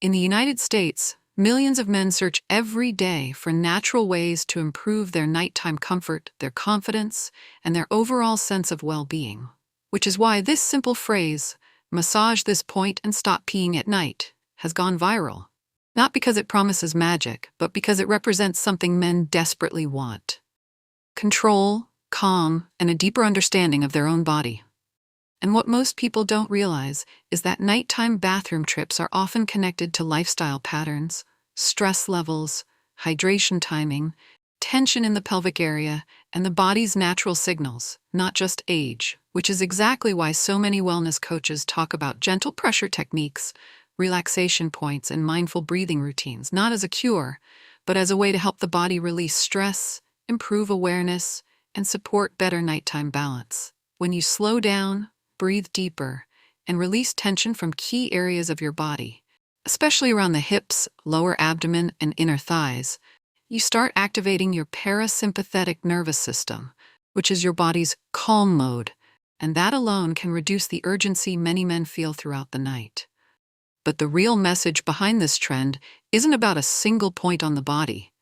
In the United States, millions of men search every day for natural ways to improve their nighttime comfort, their confidence, and their overall sense of well-being. Which is why this simple phrase, "massage this point and stop peeing at night," has gone viral. Not because it promises magic, but because it represents something men desperately want: control, calm, and a deeper understanding of their own body. And what most people don't realize is that nighttime bathroom trips are often connected to lifestyle patterns, stress levels, hydration timing, tension in the pelvic area, and the body's natural signals, not just age, which is exactly why so many wellness coaches talk about gentle pressure techniques, relaxation points, and mindful breathing routines, not as a cure, but as a way to help the body release stress, improve awareness, and support better nighttime balance. When you slow down, breathe deeper, and release tension from key areas of your body, especially around the hips, lower abdomen, and inner thighs, you start activating your parasympathetic nervous system, which is your body's calm mode, and that alone can reduce the urgency many men feel throughout the night. But the real message behind this trend isn't about a single point on the body.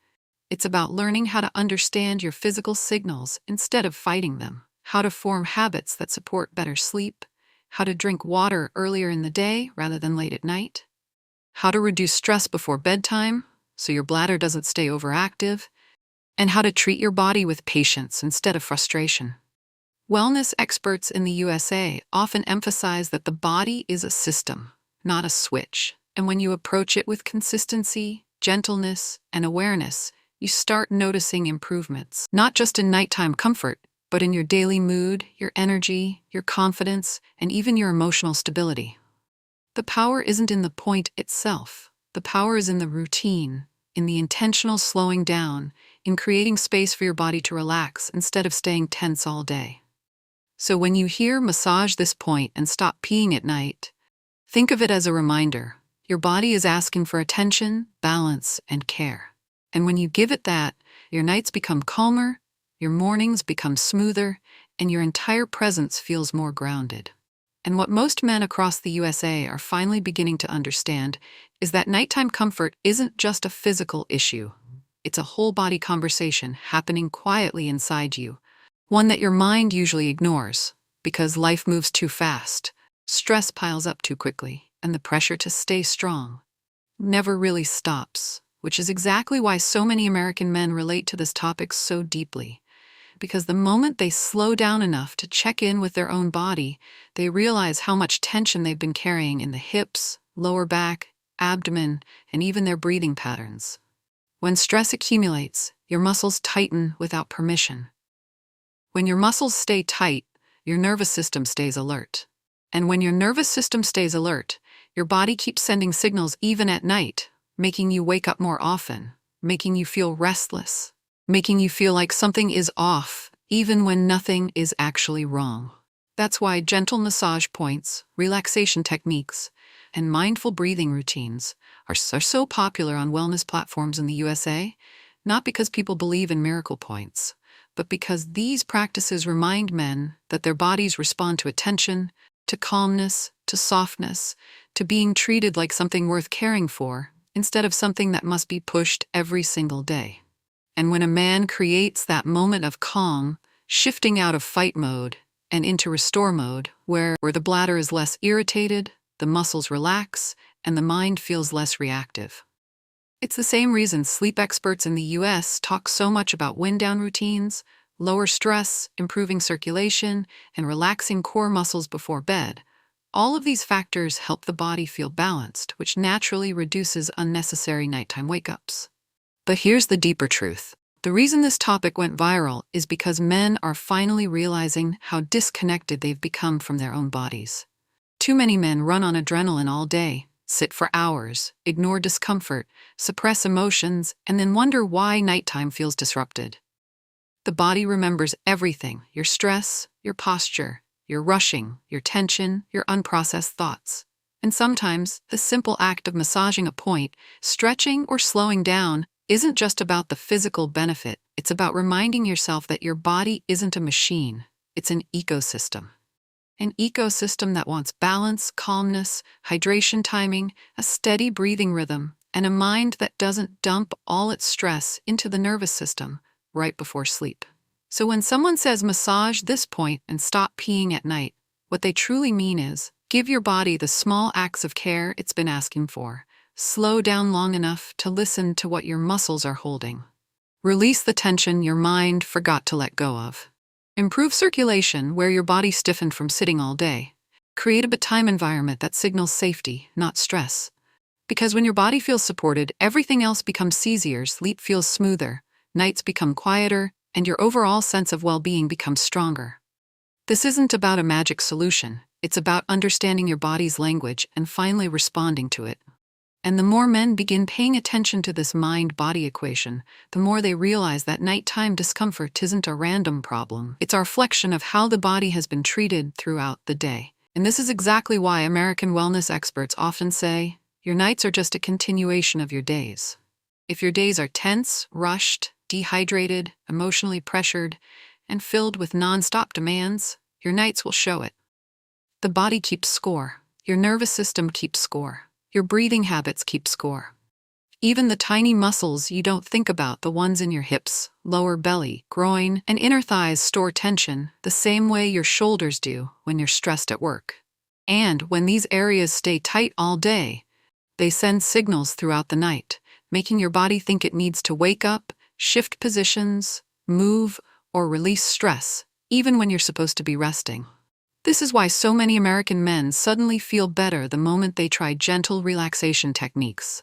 It's about learning how to understand your physical signals instead of fighting them, how to form habits that support better sleep, how to drink water earlier in the day rather than late at night, how to reduce stress before bedtime so your bladder doesn't stay overactive, and how to treat your body with patience instead of frustration. Wellness experts in the USA often emphasize that the body is a system, not a switch, and when you approach it with consistency, gentleness, and awareness, you start noticing improvements, not just in nighttime comfort, but in your daily mood, your energy, your confidence, and even your emotional stability. The power isn't in the point itself. The power is in the routine, in the intentional slowing down, in creating space for your body to relax instead of staying tense all day. So when you hear "massage this point and stop peeing at night," think of it as a reminder. Your body is asking for attention, balance, and care. And when you give it that, your nights become calmer, your mornings become smoother, and your entire presence feels more grounded. And what most men across the USA are finally beginning to understand is that nighttime comfort isn't just a physical issue. It's a whole-body conversation happening quietly inside you, one that your mind usually ignores because life moves too fast, stress piles up too quickly, and the pressure to stay strong never really stops, which is exactly why so many American men relate to this topic so deeply. Because the moment they slow down enough to check in with their own body, they realize how much tension they've been carrying in the hips, lower back, abdomen, and even their breathing patterns. When stress accumulates, your muscles tighten without permission. When your muscles stay tight, your nervous system stays alert. And when your nervous system stays alert, your body keeps sending signals even at night, making you wake up more often, making you feel restless, making you feel like something is off, even when nothing is actually wrong. That's why gentle massage points, relaxation techniques, and mindful breathing routines are so popular on wellness platforms in the USA, not because people believe in miracle points, but because these practices remind men that their bodies respond to attention, to calmness, to softness, to being treated like something worth caring for, instead of something that must be pushed every single day. And when a man creates that moment of calm, shifting out of fight mode and into restore mode, where the bladder is less irritated, the muscles relax, and the mind feels less reactive. It's the same reason sleep experts in the US talk so much about wind-down routines, lower stress, improving circulation, and relaxing core muscles before bed. All of these factors help the body feel balanced, which naturally reduces unnecessary nighttime wake-ups. But here's the deeper truth. The reason this topic went viral is because men are finally realizing how disconnected they've become from their own bodies. Too many men run on adrenaline all day, sit for hours, ignore discomfort, suppress emotions, and then wonder why nighttime feels disrupted. The body remembers everything: your stress, your posture, your rushing, your tension, your unprocessed thoughts. And sometimes, the simple act of massaging a point, stretching, or slowing down isn't just about the physical benefit. It's about reminding yourself that your body isn't a machine, it's an ecosystem. An ecosystem that wants balance, calmness, hydration timing, a steady breathing rhythm, and a mind that doesn't dump all its stress into the nervous system right before sleep. So when someone says massage this point and stop peeing at night, what they truly mean is give your body the small acts of care it's been asking for. Slow down long enough to listen to what your muscles are holding. Release the tension your mind forgot to let go of. Improve circulation where your body stiffened from sitting all day. Create a bedtime environment that signals safety, not stress. Because when your body feels supported, everything else becomes easier, sleep feels smoother, nights become quieter, and your overall sense of well-being becomes stronger. This isn't about a magic solution. It's about understanding your body's language and finally responding to it. And the more men begin paying attention to this mind-body equation, the more they realize that nighttime discomfort isn't a random problem. It's a reflection of how the body has been treated throughout the day. And this is exactly why American wellness experts often say, your nights are just a continuation of your days. If your days are tense, rushed, dehydrated, emotionally pressured, and filled with non-stop demands, your nights will show it. The body keeps score. Your nervous system keeps score. Your breathing habits keep score. Even the tiny muscles you don't think about, the ones in your hips, lower belly, groin, and inner thighs store tension the same way your shoulders do when you're stressed at work. And when these areas stay tight all day, they send signals throughout the night, making your body think it needs to wake up, shift positions, move, or release stress, even when you're supposed to be resting. This is why so many American men suddenly feel better the moment they try gentle relaxation techniques,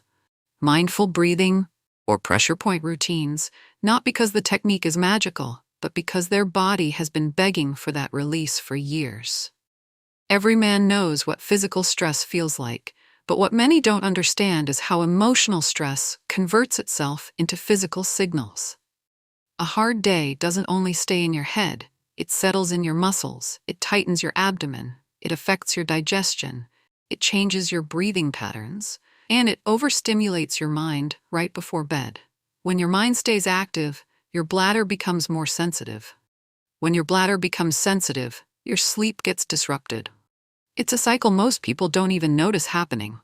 mindful breathing, or pressure point routines, not because the technique is magical, but because their body has been begging for that release for years. Every man knows what physical stress feels like, but what many don't understand is how emotional stress converts itself into physical signals. A hard day doesn't only stay in your head. It settles in your muscles, it tightens your abdomen, it affects your digestion, it changes your breathing patterns, and it overstimulates your mind right before bed. When your mind stays active, your bladder becomes more sensitive. When your bladder becomes sensitive, your sleep gets disrupted. It's a cycle most people don't even notice happening.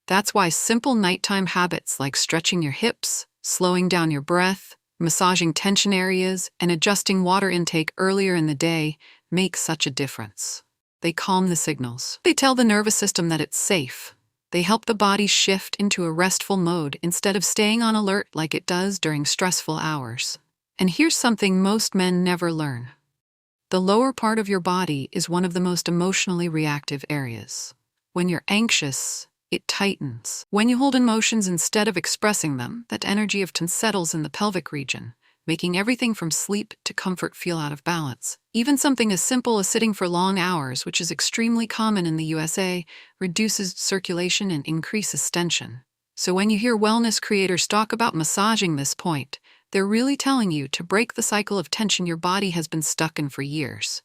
That's why simple nighttime habits like stretching your hips, slowing down your breath, massaging tension areas, and adjusting water intake earlier in the day make such a difference. They calm the signals. They tell the nervous system that it's safe. They help the body shift into a restful mode instead of staying on alert like it does during stressful hours. And here's something most men never learn. The lower part of your body is one of the most emotionally reactive areas. When you're anxious, it tightens. When you hold emotions instead of expressing them, that energy of tension settles in the pelvic region, making everything from sleep to comfort feel out of balance. Even something as simple as sitting for long hours, which is extremely common in the USA, reduces circulation and increases tension. So when you hear wellness creators talk about massaging this point, they're really telling you to break the cycle of tension your body has been stuck in for years.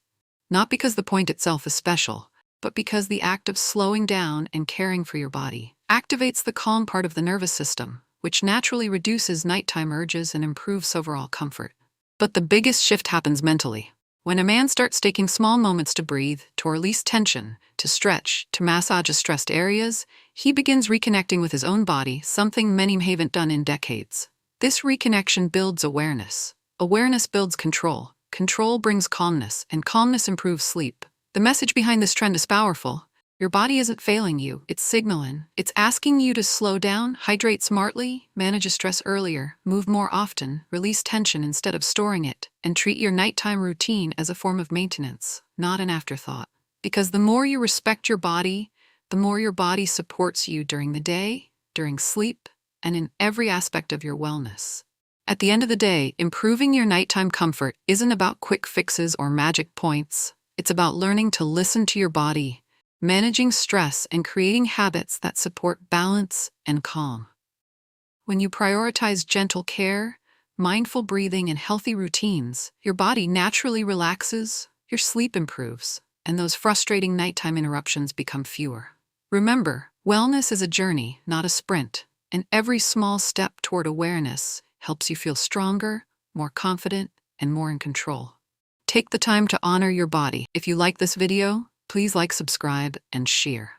Not because the point itself is special, but because the act of slowing down and caring for your body activates the calm part of the nervous system, which naturally reduces nighttime urges and improves overall comfort. But the biggest shift happens mentally. When a man starts taking small moments to breathe, to release tension, to stretch, to massage stressed areas, he begins reconnecting with his own body, something many haven't done in decades. This reconnection builds awareness. Awareness builds control. Control brings calmness, and calmness improves sleep. The message behind this trend is powerful. Your body isn't failing you, it's signaling. It's asking you to slow down, hydrate smartly, manage stress earlier, move more often, release tension instead of storing it, and treat your nighttime routine as a form of maintenance, not an afterthought. Because the more you respect your body, the more your body supports you during the day, during sleep, and in every aspect of your wellness. At the end of the day, improving your nighttime comfort isn't about quick fixes or magic points. It's about learning to listen to your body, managing stress, and creating habits that support balance and calm. When you prioritize gentle care, mindful breathing, and healthy routines, your body naturally relaxes, your sleep improves, and those frustrating nighttime interruptions become fewer. Remember, wellness is a journey, not a sprint, and every small step toward awareness helps you feel stronger, more confident, and more in control. Take the time to honor your body. If you like this video, Please like, subscribe, and share.